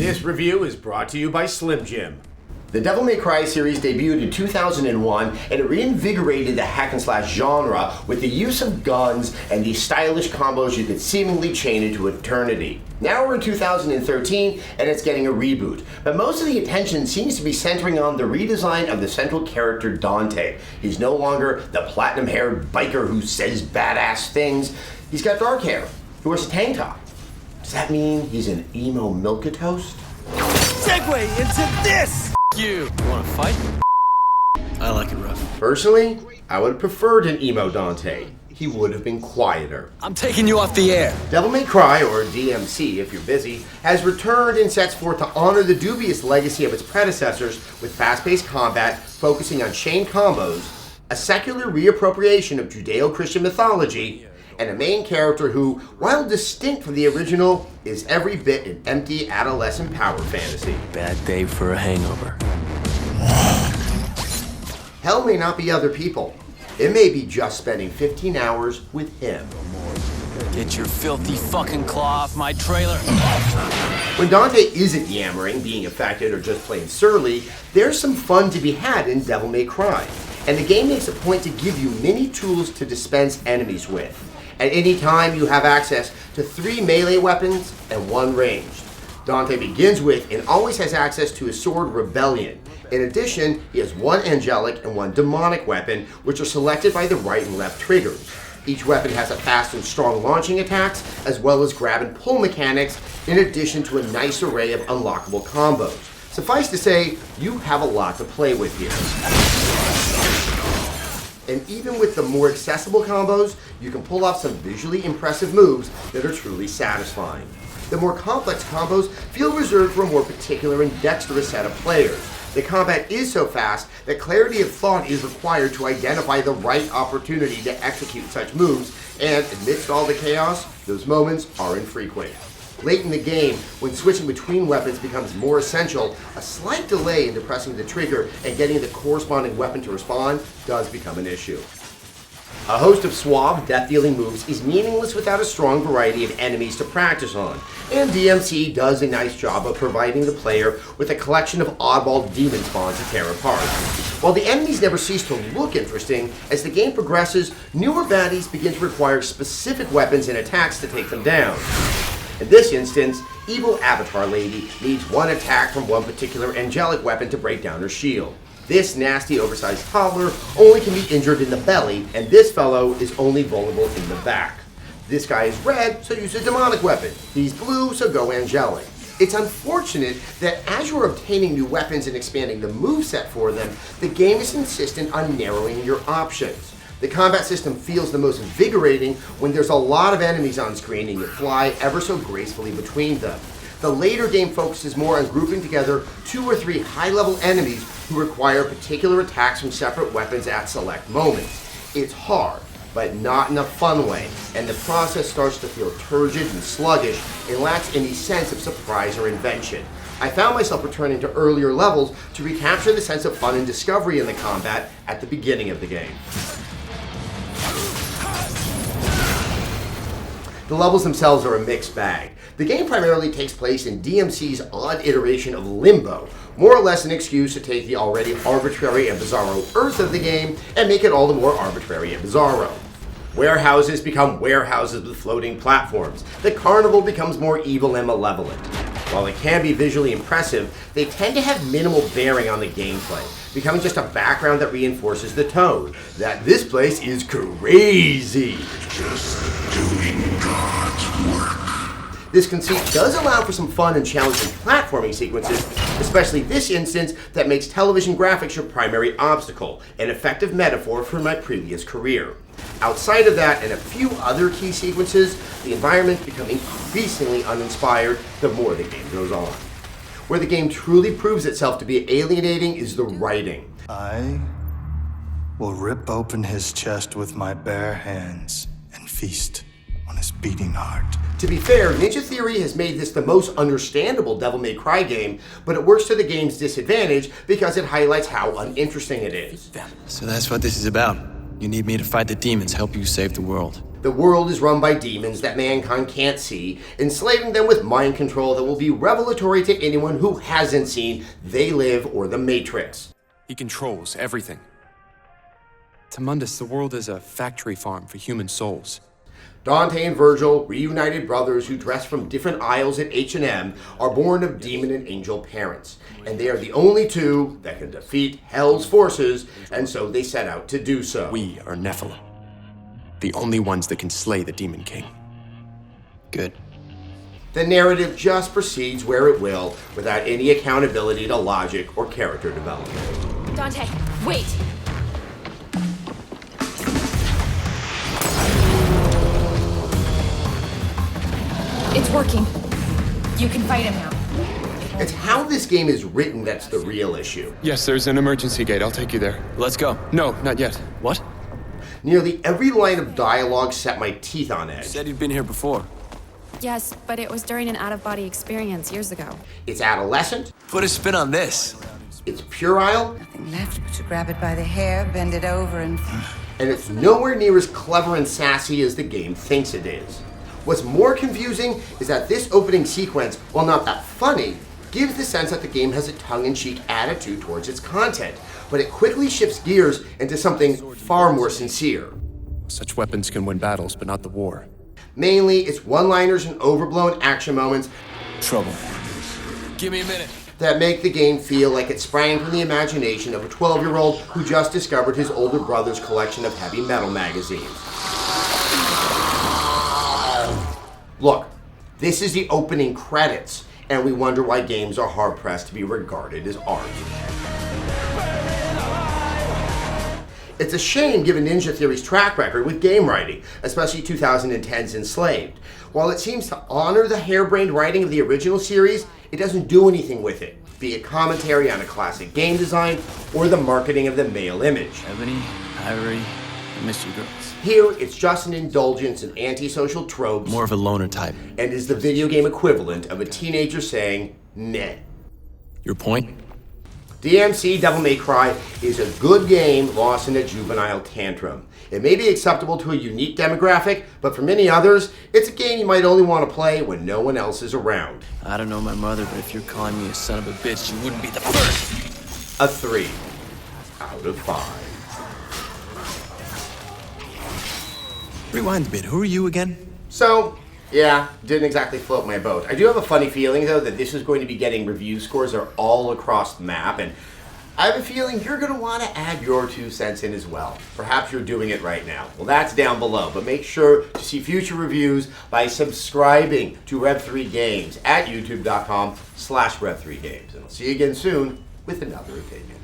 This review is brought to you by Slim Jim. The Devil May Cry series debuted in 2001, and it reinvigorated the hack and slash genre with the use of guns and these stylish combos you could seemingly chain into eternity. Now we're in 2013, and it's getting a reboot, but most of the attention seems to be centering on the redesign of the central character Dante. He's no longer the platinum-haired biker who says badass things. He's got dark hair, he wears a tank top. Does that mean he's an emo milquetoast? Segue into this! You wanna fight? I like it rough. Personally, I would have preferred an emo Dante. He would have been quieter. I'm taking you off the air. Devil May Cry, or DMC if you're busy, has returned and sets forth to honor the dubious legacy of its predecessors with fast-paced combat focusing on chain combos, a secular reappropriation of Judeo-Christian mythology, and a main character who, while distinct from the original, is every bit an empty adolescent power fantasy. Bad day for a hangover. Hell may not be other people. It may be just spending 15 hours with him. Get your filthy fucking claw off my trailer. When Dante isn't yammering, being affected, or just plain surly, there's some fun to be had in Devil May Cry. And the game makes a point to give you many tools to dispense enemies with. At any time, you have access to 3 melee weapons and 1 ranged. Dante begins with and always has access to his sword Rebellion. In addition, he has 1 angelic and 1 demonic weapon, which are selected by the right and left triggers. Each weapon has a fast and strong launching attacks, as well as grab and pull mechanics, in addition to a nice array of unlockable combos. Suffice to say, you have a lot to play with here. And even with the more accessible combos, you can pull off some visually impressive moves that are truly satisfying. The more complex combos feel reserved for a more particular and dexterous set of players. The combat is so fast that clarity of thought is required to identify the right opportunity to execute such moves, and amidst all the chaos, those moments are infrequent. Late in the game, when switching between weapons becomes more essential, a slight delay in depressing the trigger and getting the corresponding weapon to respond does become an issue. A host of suave, death-dealing moves is meaningless without a strong variety of enemies to practice on, and DMC does a nice job of providing the player with a collection of oddball demon spawns to tear apart. While the enemies never cease to look interesting, as the game progresses, newer baddies begin to require specific weapons and attacks to take them down. In this instance, evil Avatar Lady needs 1 attack from 1 particular angelic weapon to break down her shield. This nasty oversized toddler only can be injured in the belly, and this fellow is only vulnerable in the back. This guy is red, so use a demonic weapon. He's blue, so go angelic. It's unfortunate that as you're obtaining new weapons and expanding the moveset for them, the game is insistent on narrowing your options. The combat system feels the most invigorating when there's a lot of enemies on screen and you fly ever so gracefully between them. The later game focuses more on grouping together 2 or 3 high-level enemies who require particular attacks from separate weapons at select moments. It's hard, but not in a fun way, and the process starts to feel turgid and sluggish and lacks any sense of surprise or invention. I found myself returning to earlier levels to recapture the sense of fun and discovery in the combat at the beginning of the game. The levels themselves are a mixed bag. The game primarily takes place in DMC's odd iteration of Limbo, more or less an excuse to take the already arbitrary and bizarro Earth of the game and make it all the more arbitrary and bizarro. Warehouses become warehouses with floating platforms. The carnival becomes more evil and malevolent. While it can be visually impressive, they tend to have minimal bearing on the gameplay, becoming just a background that reinforces the tone, that this place is crazy. Just doing God's work. This conceit does allow for some fun and challenging platforming sequences, especially this instance that makes television graphics your primary obstacle, an effective metaphor from my previous career. Outside of that and a few other key sequences, the environments become increasingly uninspired the more the game goes on. Where the game truly proves itself to be alienating is the writing. I will rip open his chest with my bare hands and feast on his beating heart. To be fair, Ninja Theory has made this the most understandable Devil May Cry game, but it works to the game's disadvantage because it highlights how uninteresting it is. So that's what this is about. You need me to fight the demons, help you save the world. The world is run by demons that mankind can't see, enslaving them with mind control that will be revelatory to anyone who hasn't seen They Live or The Matrix. He controls everything. To Mundus, the world is a factory farm for human souls. Dante and Virgil, reunited brothers who dress from different aisles at H&M, are born of demon and angel parents, and they are the only two that can defeat Hell's forces, and so they set out to do so. We are Nephilim, the only ones that can slay the Demon King. Good. The narrative just proceeds where it will, without any accountability to logic or character development. Dante, wait! It's working. You can fight him now. It's how this game is written that's the real issue. Yes, there's an emergency gate. I'll take you there. Let's go. No, not yet. What? Nearly every line of dialogue set my teeth on edge. Said he'd been here before. Yes, but it was during an out-of-body experience years ago. It's adolescent, Put a spin on this. it's puerile, Nothing left but to grab it by the hair, bend it over, and and it's nowhere near as clever and sassy as the game thinks it is. What's more confusing is that this opening sequence, while not that funny, gives the sense that the game has a tongue-in-cheek attitude towards its content, but it quickly shifts gears into something far more sincere. Such weapons can win battles, but not the war. Mainly, it's one-liners and overblown action moments Trouble. Give me a minute. that make the game feel like it sprang from the imagination of a 12-year-old who just discovered his older brother's collection of heavy metal magazines. Look, this is the opening credits, and we wonder why games are hard-pressed to be regarded as art. It's a shame given Ninja Theory's track record with game writing, especially 2010's Enslaved. While it seems to honor the harebrained writing of the original series, it doesn't do anything with it, be it commentary on a classic game design or the marketing of the male image. Ebony, Ivory, I miss you girls. Here, it's just an indulgence in antisocial tropes More of a loner type. and is the video game equivalent of a teenager saying, meh. Your point? DMC Devil May Cry is a good game lost in a juvenile tantrum. It may be acceptable to a unique demographic, but for many others, it's a game you might only want to play when no one else is around. I don't know my mother, but if you're calling me a son of a bitch, you wouldn't be the first. A 3 out of 5. Rewind a bit. Who are you again? So, yeah, didn't exactly float my boat. I do have a funny feeling, though, that this is going to be getting review scores that are all across the map, and I have a feeling you're going to want to add your 2 cents in as well. Perhaps you're doing it right now. Well, that's down below, but make sure to see future reviews by subscribing to Rev3 Games at youtube.com/Rev3Games. And I'll see you again soon with another opinion.